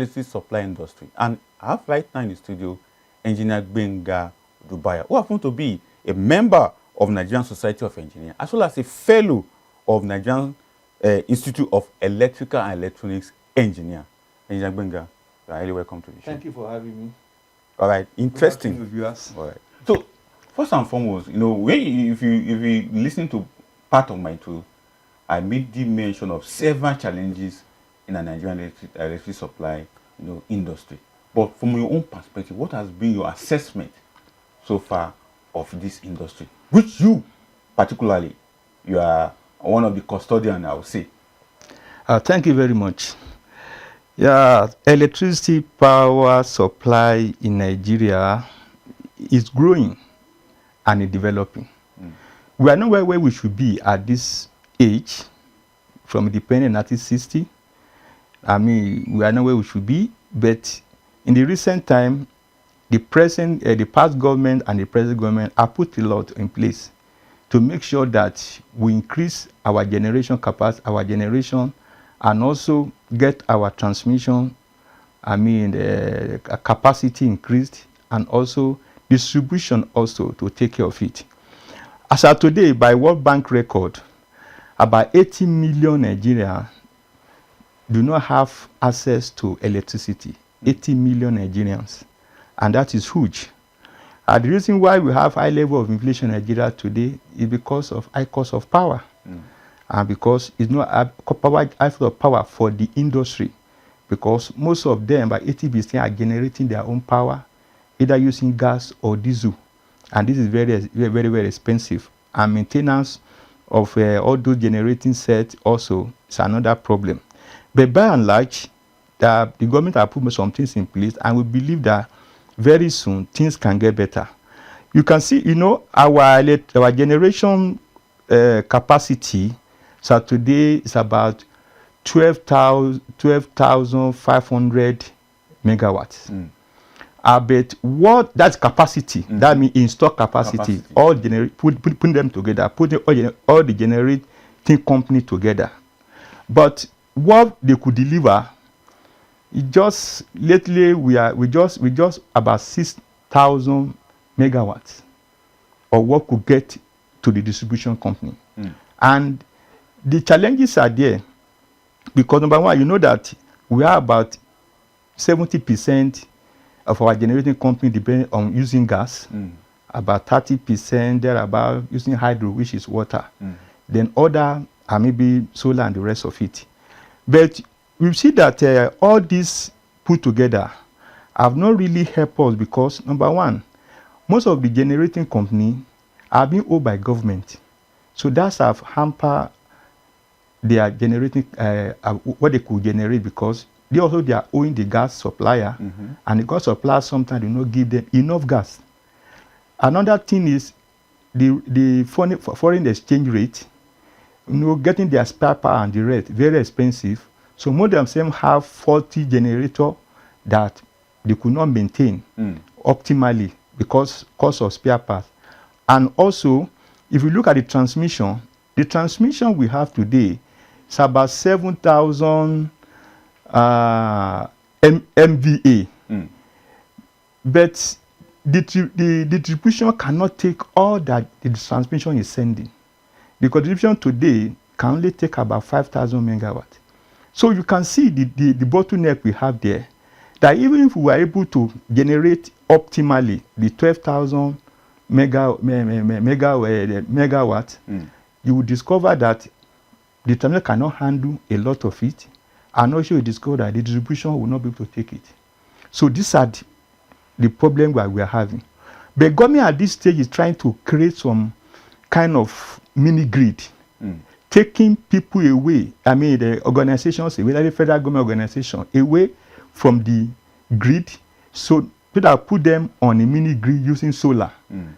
electricity supply industry. And I have right now in the studio Engineer Olugbenga Odubayo, who happens to be a member of Nigerian Society of Engineers, as well as a fellow of Nigerian Institute of Electrical and Electronics Engineer. Engineer Olugbenga, you are highly welcome to the show. Thank you for having me. All right, interesting. Viewers. All right. So, first and foremost, if you listen to part of my tool, I made the mention of several challenges in the Nigerian electricity supply, industry. But from your own perspective, what has been your assessment so far of this industry, which you particularly, you are one of the custodians, I would say? Thank you very much. Yeah, electricity power supply in Nigeria is growing and is developing. We are nowhere where we should be at this age, from independence in 1960. I mean, we are not where we should be, but in the recent time, the past government and the present government have put a lot in place to make sure that we increase our generation capacity, and also get our transmission, capacity increased, and also distribution also to take care of it. As of today, by World Bank record, about 80 million Nigerians do not have access to electricity. 80 million Nigerians, and that is huge. The reason why we have high level of inflation in Nigeria today is because of high cost of power, and because it's not high power for the industry, because most of them, by 80%, are generating their own power, either using gas or diesel, and this is very, very, very expensive. And maintenance of all those generating sets also is another problem. But by and large, the government has put some things in place, and we believe that very soon things can get better. You can see, our generation capacity, so today is about 12,500 megawatts. But what that's capacity, that means installed capacity. All put them together, put all the generating company together. But what they could deliver, it just lately we just about 6,000 megawatts of what could get to the distribution company. And the challenges are there because, number one, you know that we are about 70% of our generating company depend on using gas, about 30% there about using hydro, which is water. Then other are maybe solar and the rest of it. But we see that all these put together have not really helped us because, number one, most of the generating company are being owned by government. So that's have hampered their generating, what they could generate, because they are owing the gas supplier, and the gas supplier sometimes do not give them enough gas. Another thing is the foreign exchange rate, getting their spare power and the rate, very expensive. So most of them have 40 generators that they could not maintain optimally because cost of spare parts. And also, if you look at the transmission we have today is about 7,000 MVA. But the distribution cannot take all that the transmission is sending, because the distribution today can only take about 5,000 megawatts. So you can see the bottleneck we have there, that even if we were able to generate optimally the 12,000 megawatts, you will discover that the terminal cannot handle a lot of it, and also you discover that the distribution will not be able to take it. So these are the problem that we are having. The government at this stage is trying to create some kind of mini grid, taking people away, the organizations, whether the federal government organization, away from the grid, so that put them on a mini grid using solar,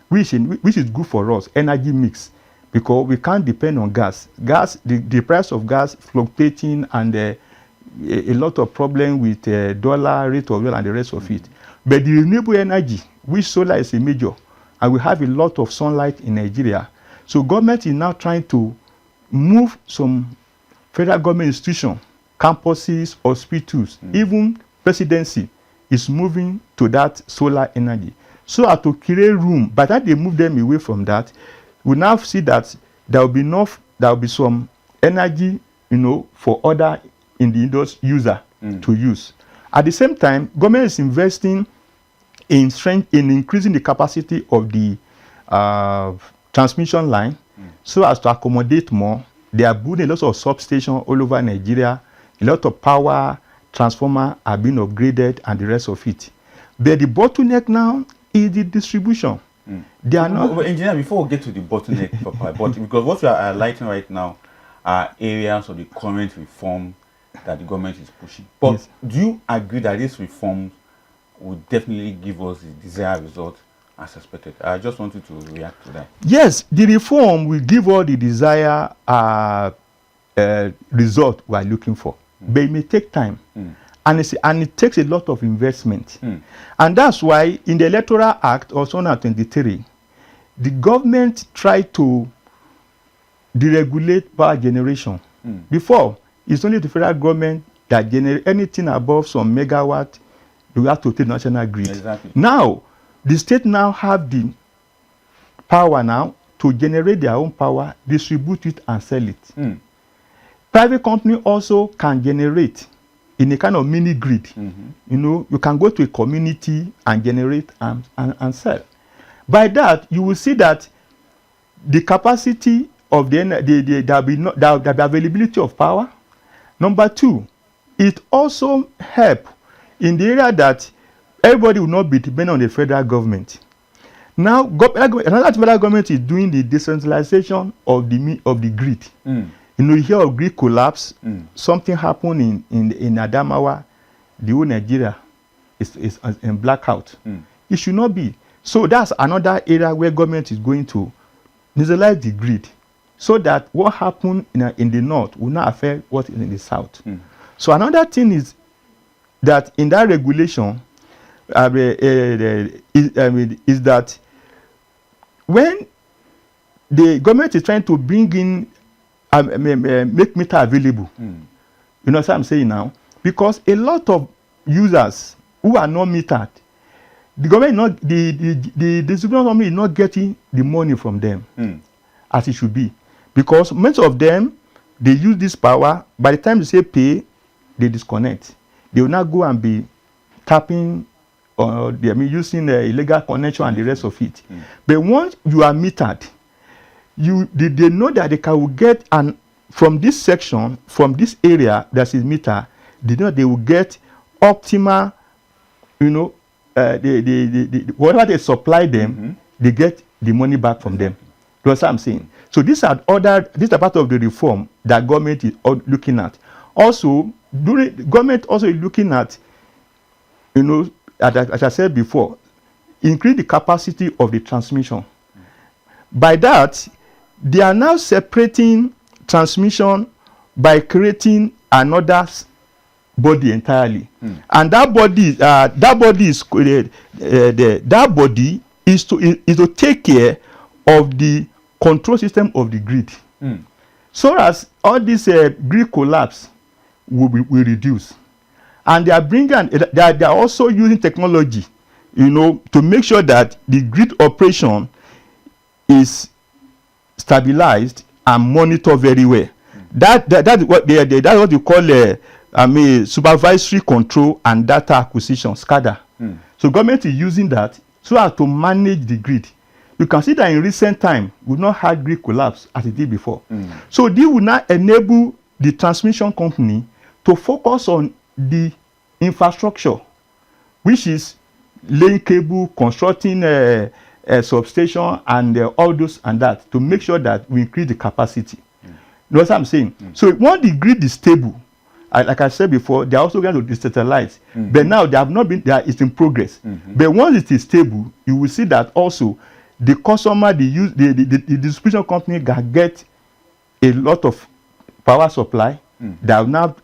which is good for us, energy mix, because we can't depend on gas. The price of gas fluctuating, and a lot of problem with dollar rate of oil and the rest of it. But the renewable energy, which solar is a major, and we have a lot of sunlight in Nigeria. So government is now trying to move some federal government institutions, campuses, hospitals, even presidency is moving to that solar energy. So as to create room, by the time they move them away from that, we now see that there will be enough, there will be some energy, for other user to use. At the same time, government is investing in increasing the capacity of the transmission line so as to accommodate more. They are building a lot of substations all over Nigeria. A lot of power transformers are being upgraded and the rest of it. But the bottleneck now is the distribution. They are not. But engineer, before we get to the bottleneck, because what we are highlighting right now are areas of the current reform that the government is pushing. But Yes. do you agree that this reform will definitely give us the desired result as expected? I just want you to react to that. Yes, the reform will give all the desired result we are looking for, but it may take time, and it takes a lot of investment, and that's why in the Electoral Act of 2023, the government tried to deregulate power generation. Before, it's only the federal government that generate anything above some megawatt. We have to take national grid. Exactly. Now, the state now have the power now to generate their own power, distribute it, and sell it. Private company also can generate in a kind of mini grid. You can go to a community and generate and sell. By that, you will see that the capacity of there will be availability of power. Number two, it also help in the area that everybody will not be dependent on the federal government. Now, another federal government is doing the decentralization of the grid. You hear of grid collapse. Something happened in Adamawa. The whole Nigeria is in blackout. It should not be. So that's another area where government is going to neutralize the grid, so that what happened in the north will not affect what is in the south. So another thing is that in that regulation is that when the government is trying to bring in make meter available, you know what I'm saying now, because a lot of users who are not metered, the government the distribution company is not getting the money from them as it should be, because most of them, they use this power. By the time they say pay, they disconnect. They will not go and be tapping or they are using illegal connection and the rest of it. But once you are metered, they know that they can get, and from this section, from this area that is meter, they know they will get optimal, whatever they supply them, they get the money back from them. That's what I'm saying. So these are part of the reform that government is looking at. Also, government also is looking at, as I said before, increase the capacity of the transmission. By that, they are now separating transmission by creating another body entirely, and that body is to take care of the control system of the grid, so as all this grid collapse will reduce. And they are also using technology, to make sure that the grid operation is stabilized and monitored very well. That's what they call supervisory control and data acquisition (SCADA). So government is using that so as to manage the grid. You can see that in recent time we not had grid collapse as it did before. So this will now enable the transmission company to focus on the infrastructure, which is laying cable, constructing a substation, and all those and that, to make sure that we increase the capacity. You know what I'm saying? So once the grid is stable, like I said before, they are also going to decentralize. But now they have not been there; it's in progress. But once it is stable, you will see that also the customer, the distribution company can get a lot of power supply that will now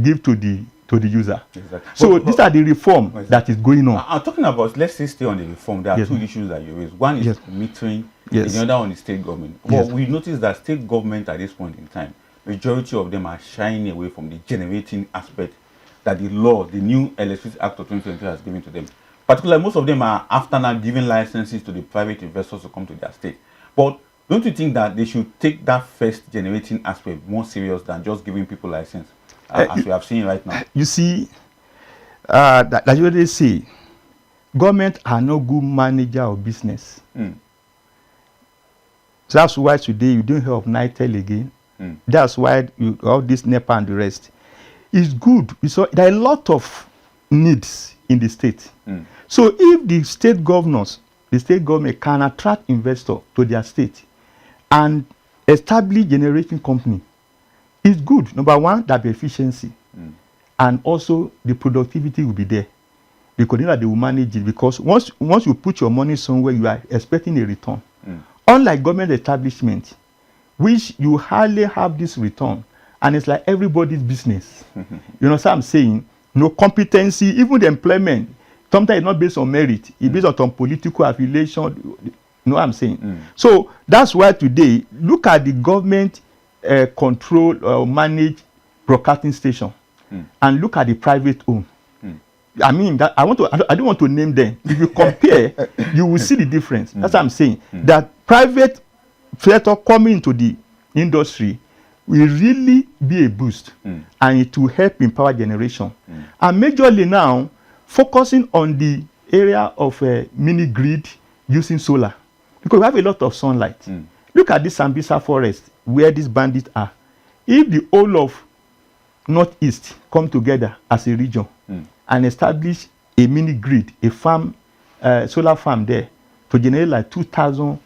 give to the user. Exactly. So these are the reform that is going on. I'm talking about, let's stay on the reform. There are two issues that you raised. One is metering, and the other one is state government. But we notice that state government at this point in time, majority of them are shying away from the generating aspect that the law, the new Electricity Act of 2023 has given to them. Particularly, most of them are after now giving licenses to the private investors to come to their state. But don't you think that they should take that first generating aspect more serious than just giving people license, as we have seen right now? You see, that's what they say. Government are no good manager of business. So that's why today you don't hear of NITEL again. That's why you all this NEPA and the rest. It's good. So there are a lot of needs in the state. So if the state governors, the state government can attract investors to their state and establish generating company, it's good. Number one, that be efficiency. And also the productivity will be there. Because you know they will manage it. Because once you put your money somewhere, you are expecting a return. Unlike government establishment, which you hardly have this return, and it's like everybody's business. You know what I'm saying? No competency, even the employment, sometimes it's not based on merit, it's based on political affiliation. You know what I'm saying? So that's why today, look at the government control or manage broadcasting station, and look at the private owned. I mean, that I don't want to name them. If you compare, you will see the difference. That's what I'm saying. That private sector coming into the industry will really be a boost, and it will help in power generation. And majorly now, focusing on the area of mini grid using solar, because we have a lot of sunlight. Look at this Sambisa forest where these bandits are. If the whole of Northeast come together as a region and establish a mini grid, a farm, solar farm there to generate like 2,000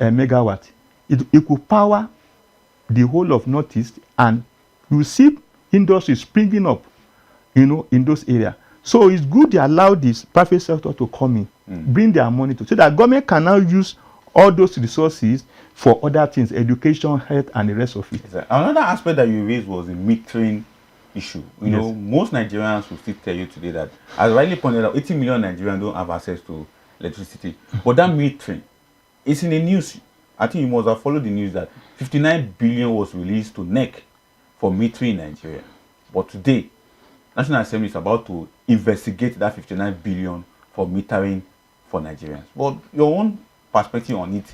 megawatts, it could power the whole of Northeast, and you see industry springing up, you know, in those areas. So it's good they allow this private sector to come in, bring their money to, so that government can now use all those resources for other things, education, health, and the rest of it. Exactly. Another aspect that you raised was the metering issue. You know, most Nigerians will still tell you today that, as rightly pointed out, 80 million Nigerians don't have access to electricity. But that metering, it's in the news. I think you must have followed the news that 59 billion was released to NEC for metering in Nigeria. But today, National Assembly is about to investigate that 59 billion for metering for Nigerians. But your own perspective on it,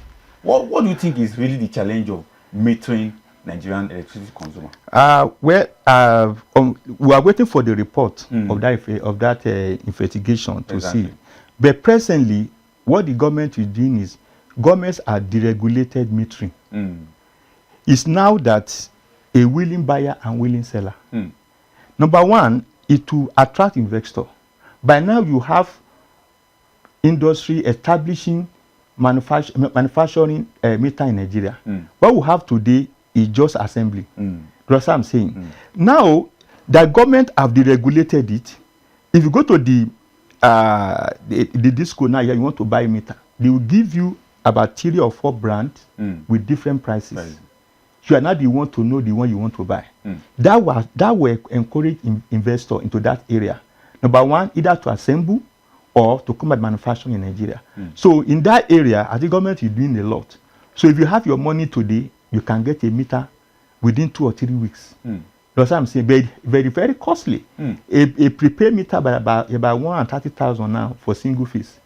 what do you think is really the challenge of metering Nigerian electricity consumer? We are waiting for the report of that investigation to see. But presently, what the government is doing is, governments are deregulated metering. It's now that a willing buyer and willing seller. Number one, it will attract investor. By now, you have industry establishing manufacturing meter in Nigeria. What we have today is just assembly. That's what I'm saying. Now, the government have deregulated it. If you go to the disco now, you want to buy a meter, they will give you about 3 or 4 brands with different prices. You are not the one to know the one you want to buy. That will encourage investor into that area. Number one, either to assemble or to come at manufacturing in Nigeria. So in that area, I think government is doing a lot. So if you have your money today, you can get a meter within 2 or 3 weeks. That's what I'm saying. Very, very, very costly. A prepaid meter by about 130,000 now for single phase.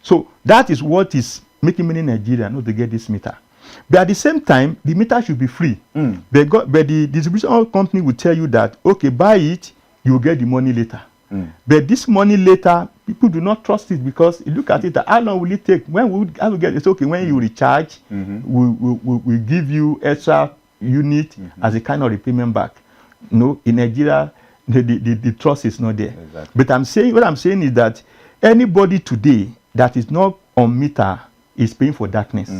So that is what is making many Nigerians not to get this meter. But at the same time, the meter should be free. But the distribution company will tell you that, okay, buy it, you will get the money later. But this money later, people do not trust it, because you look at it, how long will it take? When will we get it? It's okay, when you recharge, we'll give you extra unit as a kind of repayment back. No, in Nigeria, the trust is not there. But what I'm saying is that anybody today that is not on meter is paying for darkness.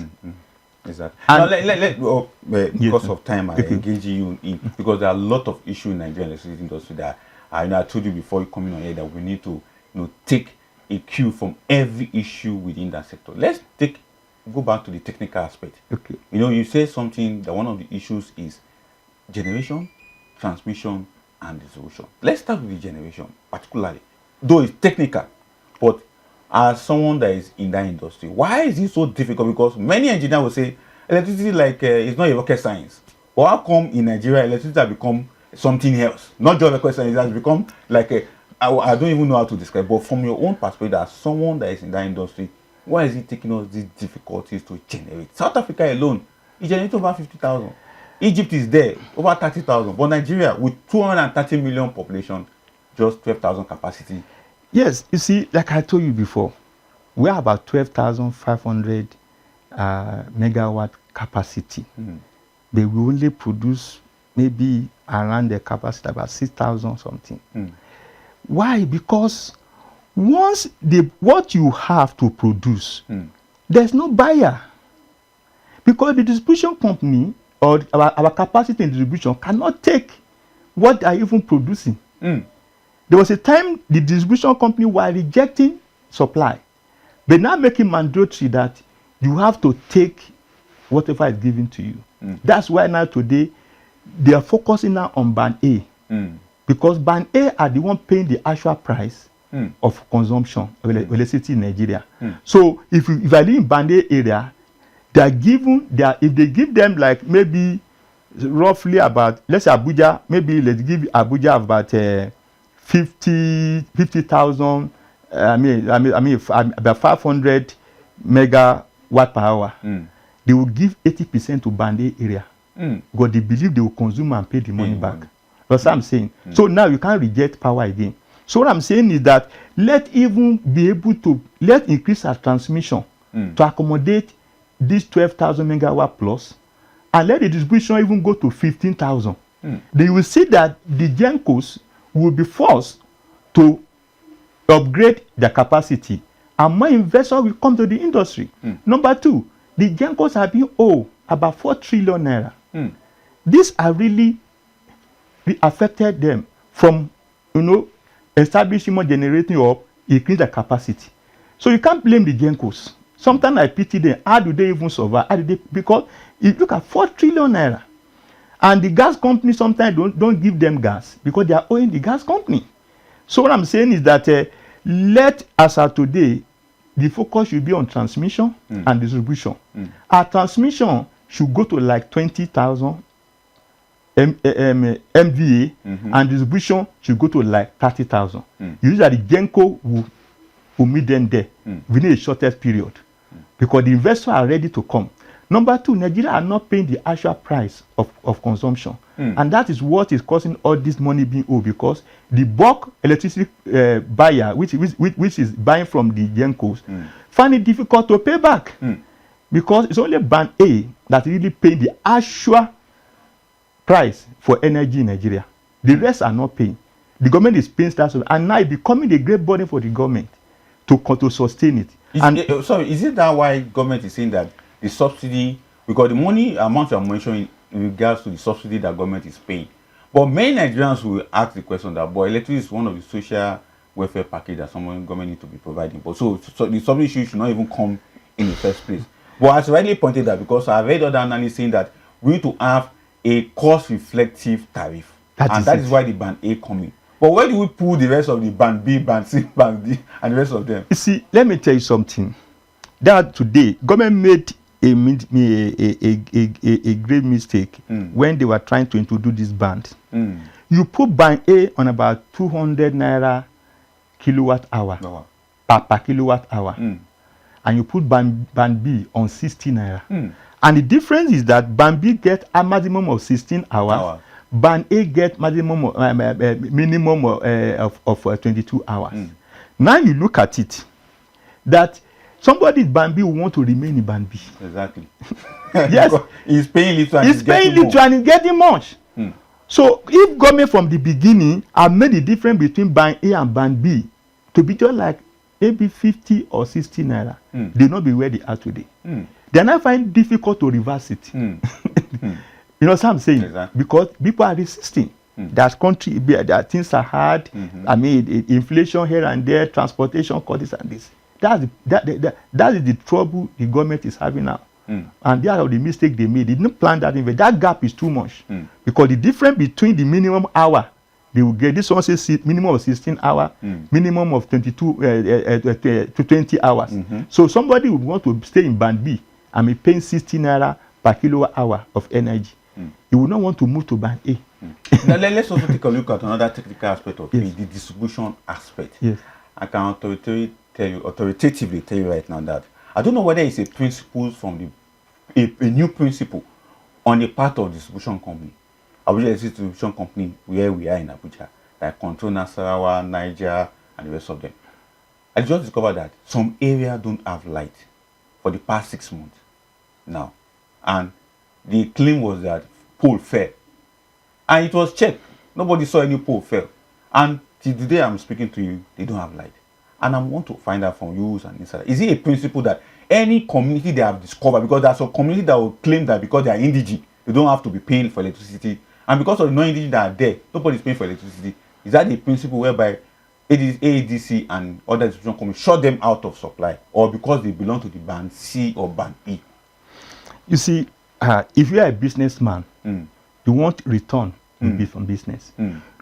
Exactly. Now, because of time, I engage you in, because there are a lot of issues in Nigerian electricity industry that I told you before you coming on here that we need to take a cue from every issue within that sector. Let's go back to the technical aspect. You say something that one of the issues is generation, transmission, and distribution. Let's start with the generation, particularly, though it's technical, but as someone that is in that industry, why is it so difficult? Because many engineers will say electricity it's not a rocket science. But how come in Nigeria electricity has become something else. Not just a question, it has become like a, I don't even know how to describe, but from your own perspective, as someone that is in that industry, why is it taking us these difficulties to generate? South Africa alone, it generates over 50,000. Egypt is there, over 30,000. But Nigeria, with 230 million population, just 12,000 capacity. Yes, you see, like I told you before, we are about 12,500 megawatt capacity. But we only produce maybe around the capacity about 6,000 something. Why? Because once what you have to produce, there's no buyer. Because the distribution company or our capacity in distribution cannot take what they are even producing. There was a time the distribution company were rejecting supply. But now making mandatory that you have to take whatever is given to you. That's why now today they are focusing now on band A. Because band A are the one paying the actual price of consumption of electricity in Nigeria. So if I live in band A area, they are given, if they give them like maybe roughly about, let's say Abuja, maybe let's give Abuja about 50,000, I mean about 500 megawatt per hour. They will give 80% to band A area. Because they believe they will consume and pay the money back. That's what I'm saying. So now you can't reject power again. So what I'm saying is that let increase our transmission to accommodate this 12,000 megawatt plus, and let the distribution even go to 15,000. They will see that the GENCOs will be forced to upgrade their capacity, and more investors will come to the industry. Number two, the GENCOs have been owed about 4 trillion naira. These are really affected them from, establishing more generating or increase their capacity. So you can't blame the GENCOs. Sometimes I pity them. How do they even survive? Because you look at 4 trillion naira. And the gas company sometimes don't give them gas because they are owing the gas company. So what I'm saying is that as of today, the focus should be on transmission and distribution. Our transmission should go to like 20,000 MVA, and distribution should go to like 30,000. Usually the GENCO will meet them there within a shortest period because the investors are ready to come. Number two, Nigeria are not paying the actual price of consumption. And that is what is causing all this money being owed, because the bulk electricity buyer, which is buying from the GENCOs, find it difficult to pay back. Because it's only band A that really pay the actual price for energy in Nigeria. The rest are not paying. The government is paying that, and now it's becoming a great burden for the government to sustain it. Is it that why government is saying that the subsidy, because the money amount you are mentioning in regards to the subsidy that government is paying, but many Nigerians will ask the question that, boy, electricity is one of the social welfare package that someone government need to be providing. But so the subsidy should not even come in the first place. But as rightly pointed out, because I've read other analysts saying that we need to have a cost-reflective tariff, that is why the band A coming. But where do we pull the rest of the band B, band C, band D, and the rest of them? You see, let me tell you something. That today, government made a great mistake when they were trying to introduce this band. You put band A on about 200 naira kilowatt hour per kilowatt hour, and you put band B on 60 naira. And the difference is that band B get a maximum of 16 hours. Band A get maximum minimum of 22 hours. Now you look at it, that somebody in band B will want to remain in band B. Exactly. Yes. He's paying little and he's paying little and he's getting much. So if government from the beginning have made the difference between band A and band B to be just like maybe 50 or 60 naira, they not be where they are today. They are not finding it difficult to reverse it. You know what I'm saying? Exactly. Because people are resisting. That country, that things are hard. I mean, inflation here and there, transportation costs and this. That is the trouble the government is having now. And that are the mistake they made. They didn't plan that in. That gap is too much. Because the difference between the minimum hour they will get, this one says minimum of 16 hours, minimum of 22 to 20 hours. So somebody would want to stay in band B and be paying 60 naira per kilowatt hour of energy. You will not want to move to band A. Now let's also take a look at another technical aspect of Yes. it, the distribution aspect. Yes. I can authoritatively tell you right now that I don't know whether it's a principle from a new principle on the part of distribution company. Abuja is a distribution company where we are in Abuja, like Control Nasarawa, Niger, and the rest of them. I just discovered that some areas don't have light for the past 6 months now. And the claim was that pole fell. And it was checked. Nobody saw any pole fell. And till the day I'm speaking to you, they don't have light. And I want to find out from you and insider. Is it a principle that any community they have discovered, because there's a community that will claim that because they are indigent, they don't have to be paying for electricity, and because of the non-indigent that are there, nobody's paying for electricity. Is that a principle whereby AADC and other distribution companies shut them out of supply, or because they belong to the band C or band E? You see, if you are a businessman, you want return from business.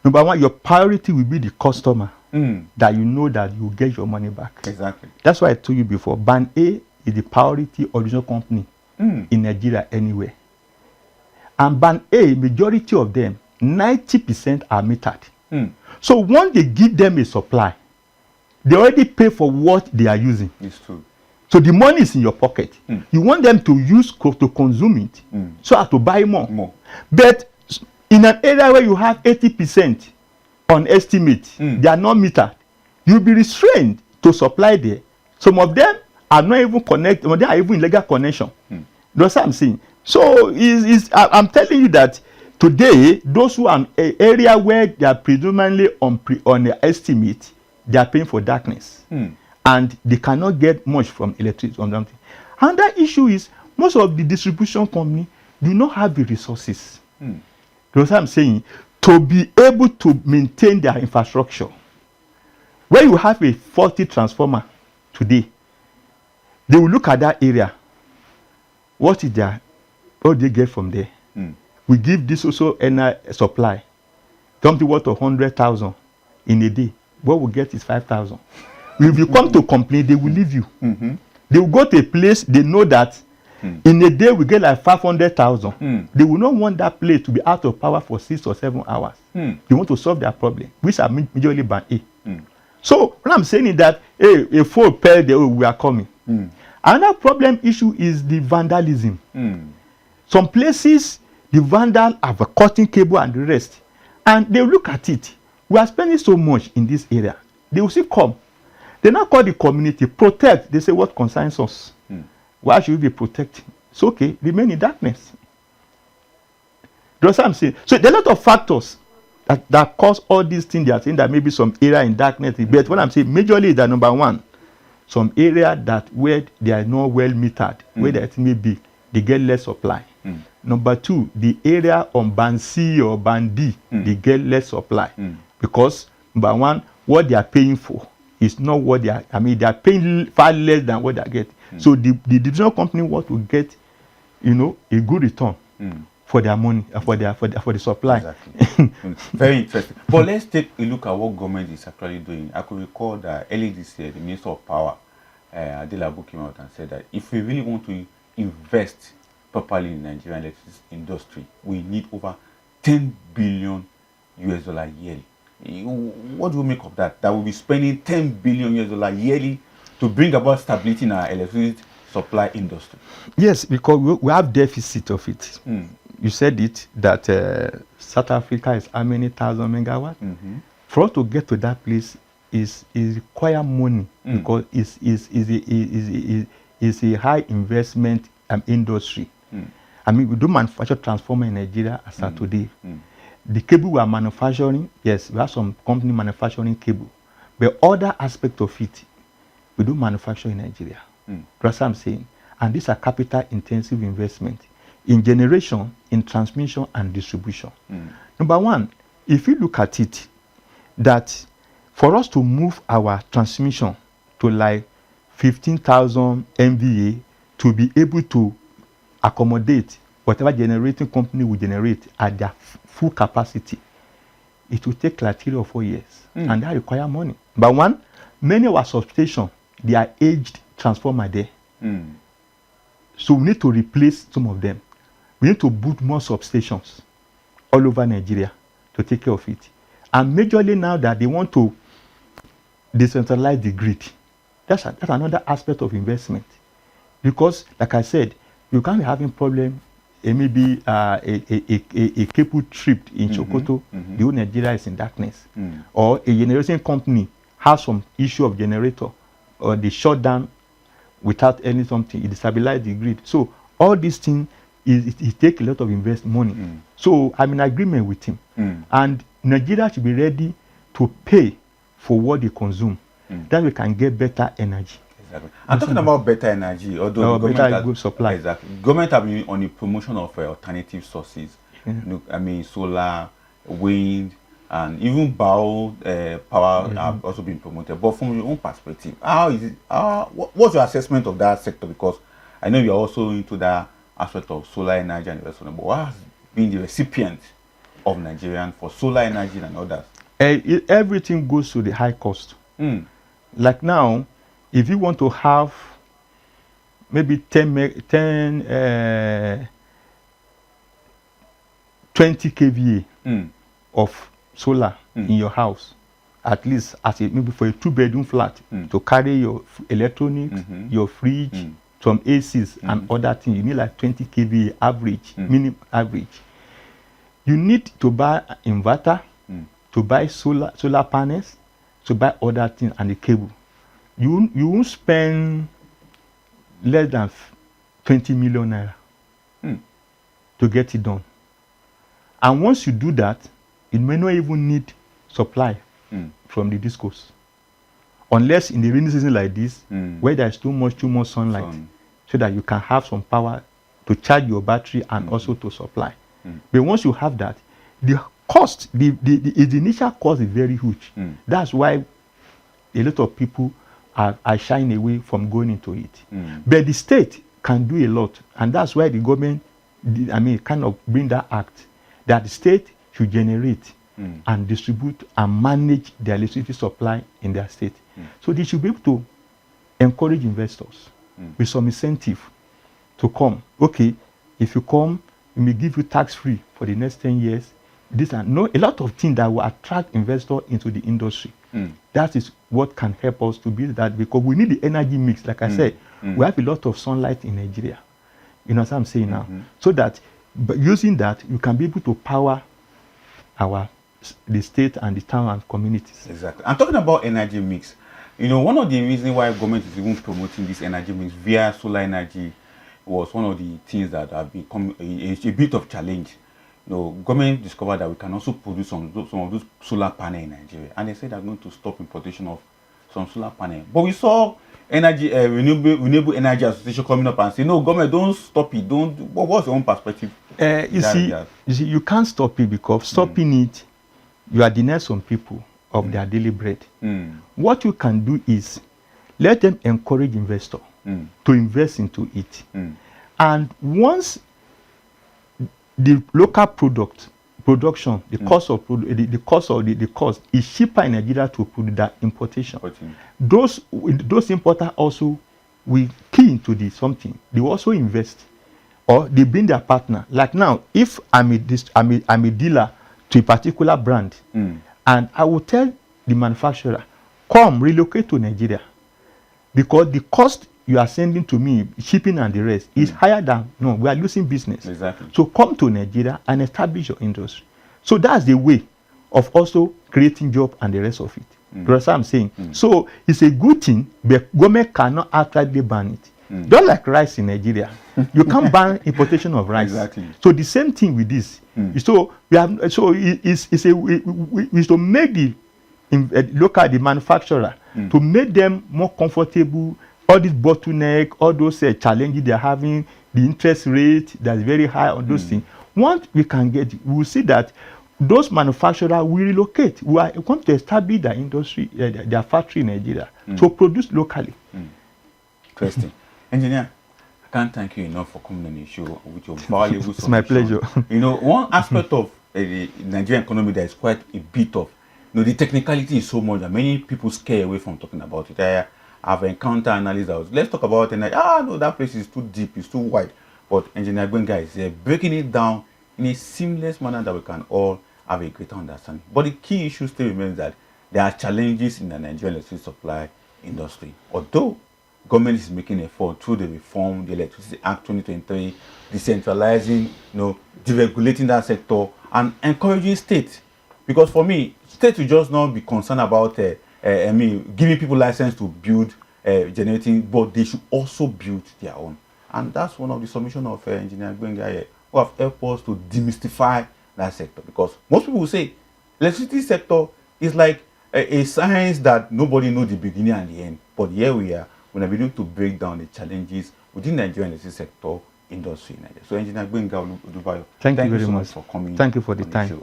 Number one, your priority will be the customer, that you know that you get your money back. Exactly. That's why I told you before, band A is the priority original company in Nigeria anywhere. And band A, majority of them, 90% are metered. So once they give them a supply, they already pay for what they are using. It's true. So the money is in your pocket. You want them to use to consume it, so as to buy more. But in an area where you have 80% on estimate, they are not metered, you'll be restrained to supply there. Some of them are not even connected, some of them are even in legal connection. That's what I'm saying. So I'm telling you that today, those who are in an area where they are predominantly on the estimate, they are paying for darkness. And they cannot get much from electricity. And that issue is, most of the distribution company do not have the resources. That's what I'm saying, to be able to maintain their infrastructure. When you have a faulty transformer today, they will look at that area. What do they get from there? We give this also a supply. Something worth 100,000 in a day. What we get is 5,000. If you come to complain, they will leave you. They will go to a place they know that in a day we get like 500,000. They will not want that place to be out of power for 6 or 7 hours. They want to solve their problem, which are majorly band A. So what I'm saying is that, hey, a full pair, we are coming. Another problem issue is the vandalism. Some places, the vandal have a cutting cable and the rest. And they look at it. We are spending so much in this area. They will still come. They now call the community, protect. They say, what concerns us? Why should we be protecting? It's okay, remain in darkness. That's what I'm saying. So there are a lot of factors that cause all these things. They are saying that maybe some area in darkness. But what I'm saying, majorly is that number one, some area that where they are not well metered, where there may be, they get less supply. Number two, the area on band C or band D, they get less supply. Because number one, what they are paying for is not what they are, they are paying far less than what they are getting. So the divisional company want to get, a good return for their money, for the supply. Exactly. Very interesting. But let's take a look at what government is actually doing. I could recall that early this year, the Minister of Power, Adelabu, came out and said that if we really want to invest properly in the Nigerian electricity industry, we need over $10 billion yearly. What do we make of that? That we'll be spending $10 billion yearly to bring about stability in our electricity supply industry. Yes, because we have deficit of it. You said it that South Africa is how many thousand megawatts? For us to get to that place is require money because it's a high investment industry. We do manufacture transformer in Nigeria as of today. The cable we are manufacturing, yes, we have some company manufacturing cable, but other aspect of it, we do manufacture in Nigeria. That's what I'm saying. And these are capital intensive investment in generation, in transmission and distribution. Number one, if you look at it, that for us to move our transmission to like 15,000 MVA to be able to accommodate whatever generating company will generate at their full capacity, it will take like 3 or 4 years. And that require money. But one, many of our substations, they are aged transformer there. So we need to replace some of them. We need to build more substations. all over Nigeria to take care of it. And majorly now that they want to decentralize the grid, that's another aspect of investment. Because, like I said, you can't be having problem. Maybe a cable tripped in Sokoto, the whole Nigeria is in darkness. Or a generation company has some issue of generator, or they shut down without any something, it destabilizes the grid. So all these things, it takes a lot of invest money. So I'm in agreement with him. And Nigeria should be ready to pay for what they consume. Then we can get better energy. Exactly. I'm talking about better energy, although the better good supply. Exactly. Government have been on the promotion of alternative sources. I mean, solar, wind, and even power have also been promoted. But from your own perspective, how is it? What's your assessment of that sector? Because I know you're also into that aspect of solar energy and the rest of them. But what has been the recipient of Nigerian for solar energy and others? Everything goes to the high cost. Like now, if you want to have maybe 20 kVA of solar in your house, at least as maybe for a 2-bedroom flat, to carry your electronics, your fridge, some ACs and other things, you need like 20 kVA average, minimum average. You need to buy an inverter, to buy solar panels, to buy other things and the cable. You won't spend less than 20 million naira to get it done. And once you do that, you may not even need supply from the discos. Unless in the rainy season like this, where there's too much sunlight, so that you can have some power to charge your battery and also to supply. But once you have that, the cost, the initial cost is very huge. That's why a lot of people are shying away from going into it. But the state can do a lot, and that's why the government, kind of bring that act that the state should generate and distribute and manage the electricity supply in their state. So they should be able to encourage investors with some incentive to come. Okay, if you come, we may give you tax-free for the next 10 years. These are a lot of things that will attract investors into the industry. That is what can help us to build that, because we need the energy mix. Like I said, we have a lot of sunlight in Nigeria. You know what I'm saying now? So that using that, you can be able to power the state and the town and communities. Exactly. I'm talking about energy mix. You know, one of the reasons why government is even promoting this energy mix via solar energy was one of the things that have become a bit of challenge. You know, government discovered that we can also produce some of those solar panels in Nigeria, and they said they're going to stop importation of some solar panels. But we saw renewable energy association coming up and say, no, government, don't stop it. Don't. What's your own perspective? You see, you can't stop it, because stopping it, you are denying some people of their daily bread. What you can do is let them encourage investors to invest into it, and once the local production, the cost is cheaper in Nigeria to produce that importation. Those importers also will key into this something. They also invest, or they bring their partner. Like now, if I'm a dealer to a particular brand, and I will tell the manufacturer, come relocate to Nigeria, because the cost you are sending to me, shipping and the rest, is higher than, no, we are losing business. Exactly. So come to Nigeria and establish your industry. So that's the way of also creating job and the rest of it. That's what I'm saying. So it's a good thing, but government cannot outrightly ban it. Just like rice in Nigeria, you can't ban importation of rice. Exactly. So the same thing with this. So we have, it's to make the manufacturer to make them more comfortable. All these bottleneck, all those challenges they are having, the interest rate that's very high on those things. Once we can get it, we will see that those manufacturers will relocate. We are going to establish their industry, their factory in Nigeria to produce locally. Interesting. Engineer, I can't thank you enough for coming on the show with your valuable It's my pleasure. You know, one aspect of the Nigerian economy that is quite a bit of, the technicality is so much that many people scare away from talking about it. I've encountered analysts. Let's talk about energy. No, that place is too deep, it's too wide. But Engineer Gbenga is breaking it down in a seamless manner that we can all have a greater understanding. But the key issue still remains that there are challenges in the Nigerian electricity supply industry. Although government is making an effort through the reform, the Electricity Act 2023, decentralizing, deregulating that sector and encouraging states. Because for me, states will just not be concerned about giving people license to build generating, but they should also build their own. And that's one of the submission of Engineer Olugbenga here, who have helped us to demystify that sector. Because most people will say electricity sector is like a science that nobody knows the beginning and the end. But here we are, when we need to break down the challenges within the Nigerian electricity sector industry in Nigeria. So Engineer Olugbenga Odubayo, thank you very so much for coming. Thank you for the time. Show.